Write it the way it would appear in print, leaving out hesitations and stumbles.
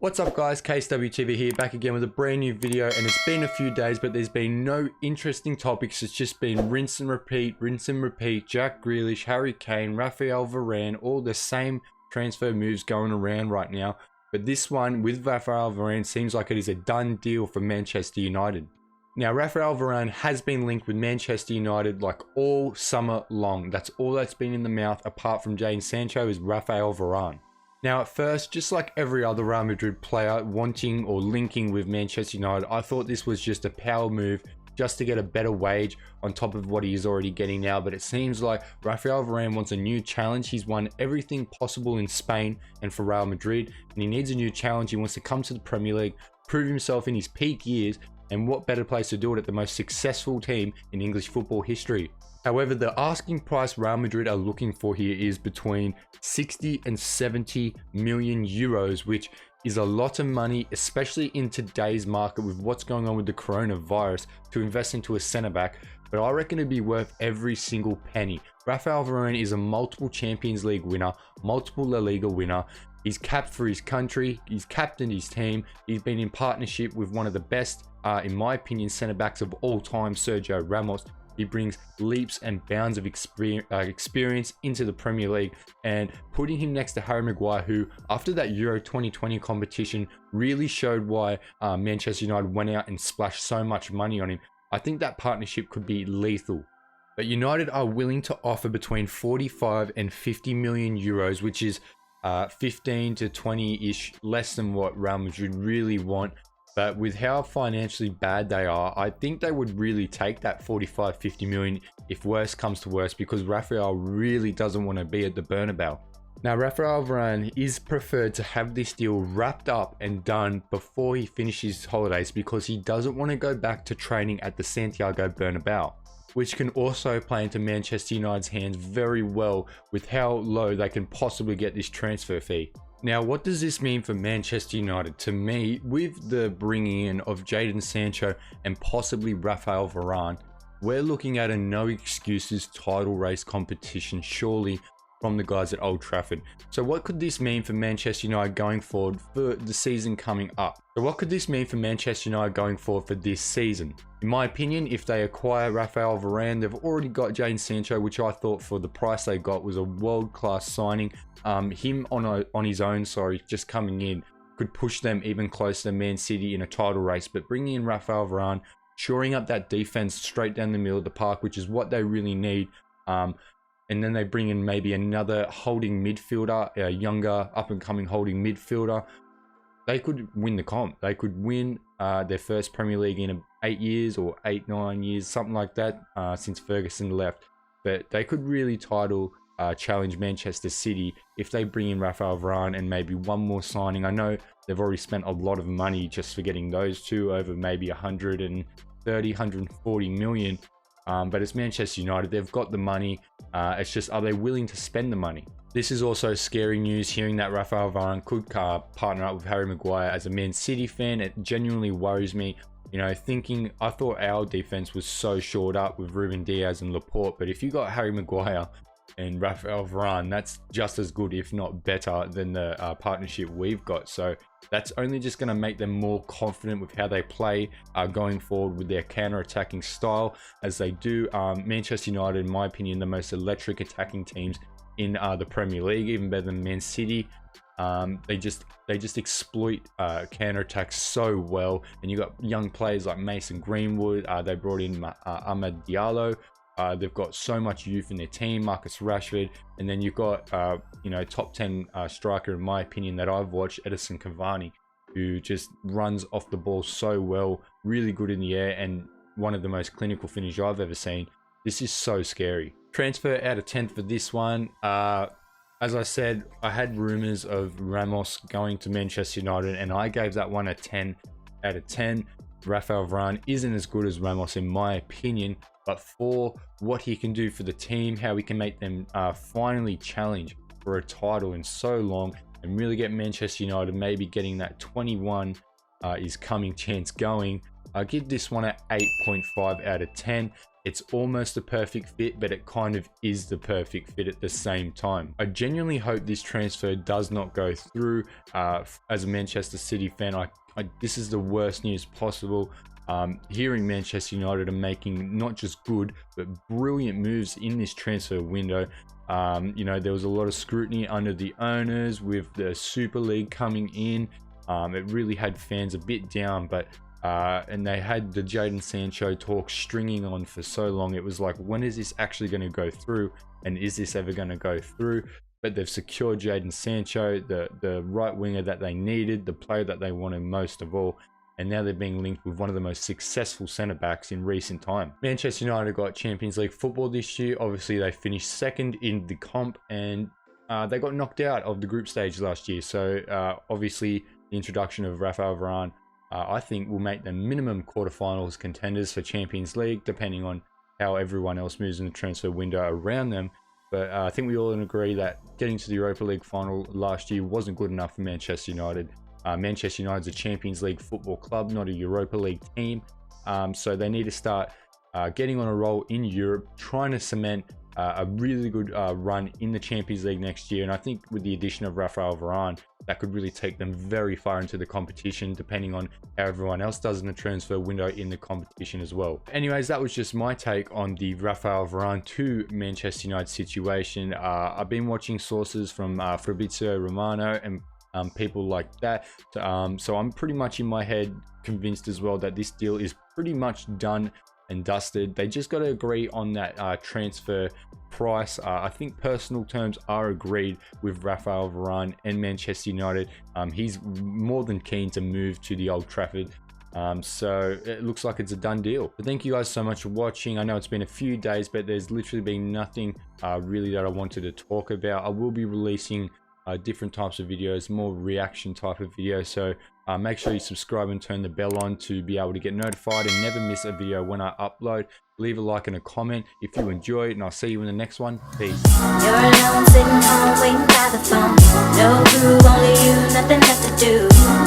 What's up guys, KSWTV here, back again with a brand new video, and it's been a few days but there's been no interesting topics. It's just been rinse and repeat, Jack Grealish, Harry Kane, Raphael Varane, all the same transfer moves going around right now. But this one with Raphael Varane seems like it is a done deal for Manchester United. Now Raphael Varane has been linked with Manchester United like all summer long. That's all that's been in the mouth apart from Jadon Sancho is Raphael Varane. Now at first, just like every other Real Madrid player wanting or linking with Manchester United, I thought this was just a power move just to get a better wage on top of what he is already getting now. But it seems like Raphael Varane wants a new challenge. He's won everything possible in Spain and for Real Madrid, and he needs a new challenge. He wants to come to the Premier League, prove himself in his peak years, and what better place to do it at the most successful team in English football history. However, the asking price Real Madrid are looking for here is between 60 and 70 million euros, which is a lot of money, especially in today's market with what's going on with the coronavirus, to invest into a centre back. But I reckon it'd be worth every single penny. Raphael Varane is a multiple Champions League winner, multiple La Liga winner. He's capped for his country, he's captained his team, he's been in partnership with one of the best, in my opinion, centre backs of all time, Sergio Ramos. He brings leaps and bounds of experience into the Premier League, and putting him next to Harry Maguire, who after that Euro 2020 competition really showed why Manchester United went out and splashed so much money on him. I think that partnership could be lethal. But United are willing to offer between 45 and 50 million euros, which is 15 to 20-ish less than what Real Madrid really want. But with how financially bad they are, I think they would really take that 45-50 million if worse comes to worse, because Raphael really doesn't want to be at the Bernabeu. Now Raphael Varane is preferred to have this deal wrapped up and done before he finishes his holidays, because he doesn't want to go back to training at the Santiago Bernabeu, which can also play into Manchester United's hands very well with how low they can possibly get this transfer fee. Now, what does this mean for Manchester United? To me, with the bringing in of Jadon Sancho and possibly Raphael Varane, we're looking at a no excuses title race competition, surely, from the guys at Old Trafford. So what could this mean for Manchester United going forward for the season coming up? So what could this mean for Manchester United going forward for this season? In my opinion, if they acquire Raphael Varane, they've already got Jadon Sancho, which I thought for the price they got was a world-class signing. Him on his own, just coming in, could push them even closer to Man City in a title race. But bringing in Raphael Varane, shoring up that defense straight down the middle of the park, which is what they really need. And then they bring in maybe another holding midfielder, a younger up-and-coming holding midfielder. They could win the comp. They could win their first Premier League in 8 years or 8-9 years, something like that, since Ferguson left. But they could really challenge Manchester City if they bring in Raphael Varane and maybe one more signing. I know they've already spent a lot of money just for getting those two, over maybe 130, 140 million. But it's Manchester United, they've got the money. It's just, are they willing to spend the money? This is also scary news, hearing that Raphael Varane could partner up with Harry Maguire. As a Man City fan, it genuinely worries me. You know, thinking, I thought our defense was so shored up with Ruben Diaz and Laporte, but if you got Harry Maguire and Raphael Varane, that's just as good, if not better, than the partnership we've got. So that's only just going to make them more confident with how they play going forward with their counter-attacking style, as they do. Manchester United, in my opinion, the most electric attacking teams in the Premier League, even better than Man City. They just exploit counter-attacks so well. And you got young players like Mason Greenwood. They brought in Amad Diallo. They've got so much youth in their team, Marcus Rashford, and then you've got top 10 striker in my opinion that I've watched, Edison Cavani, who just runs off the ball so well, really good in the air, and one of the most clinical finishes I've ever seen. This is so scary. Transfer out of 10 for this one. As I said, I had rumors of Ramos going to Manchester United, and I gave that one a 10 out of 10. Raphael Varane isn't as good as Ramos in my opinion, but for what he can do for the team, how he can make them finally challenge for a title in so long, and really get Manchester United maybe getting that 21 is coming chance going, I give this one an 8.5 out of 10. it's almost a perfect fit, but it kind of is the perfect fit at the same time. I genuinely hope this transfer does not go through. As a Manchester City fan, this is the worst news possible. Hearing Manchester United are making not just good but brilliant moves in this transfer window. You know, there was a lot of scrutiny under the owners with the Super League coming in. It really had fans a bit down, but and they had the Jadon Sancho talk stringing on for so long. It was like, when is this actually going to go through, and is this ever going to go through? But they've secured Jadon Sancho, the right winger that they needed, the player that they wanted most of all. And now they're being linked with one of the most successful centre-backs in recent time. Manchester United got Champions League football this year. Obviously, they finished second in the comp, and they got knocked out of the group stage last year. So obviously, the introduction of Raphael Varane, I think, will make them minimum quarterfinals contenders for Champions League, depending on how everyone else moves in the transfer window around them. But I think we all agree that getting to the Europa League final last year wasn't good enough for Manchester United. Manchester United's a Champions League football club, not a Europa League team. So they need to start getting on a roll in Europe, trying to cement a really good run in the Champions League next year. And I think with the addition of Raphael Varane, that could really take them very far into the competition, depending on how everyone else does in the transfer window in the competition as well. Anyways, that was just my take on the Raphael Varane to Manchester United situation. I've been watching sources from Fabrizio Romano and people like that, so I'm pretty much in my head convinced as well that this deal is pretty much done and dusted. They just got to agree on that transfer price. I think personal terms are agreed with Raphael Varane and Manchester United. He's more than keen to move to the Old Trafford. So it looks like it's a done deal. But thank you guys so much for watching. I know it's been a few days, but there's literally been nothing really that I wanted to talk about. I will be releasing different types of videos, more reaction type of videos, so make sure you subscribe and turn the bell on to be able to get notified and never miss a video when I upload. Leave a like and a comment if you enjoyed, and I'll see you in the next one. Peace. You're alone, sitting home, waiting by the phone. No crew, only you, nothing left to do.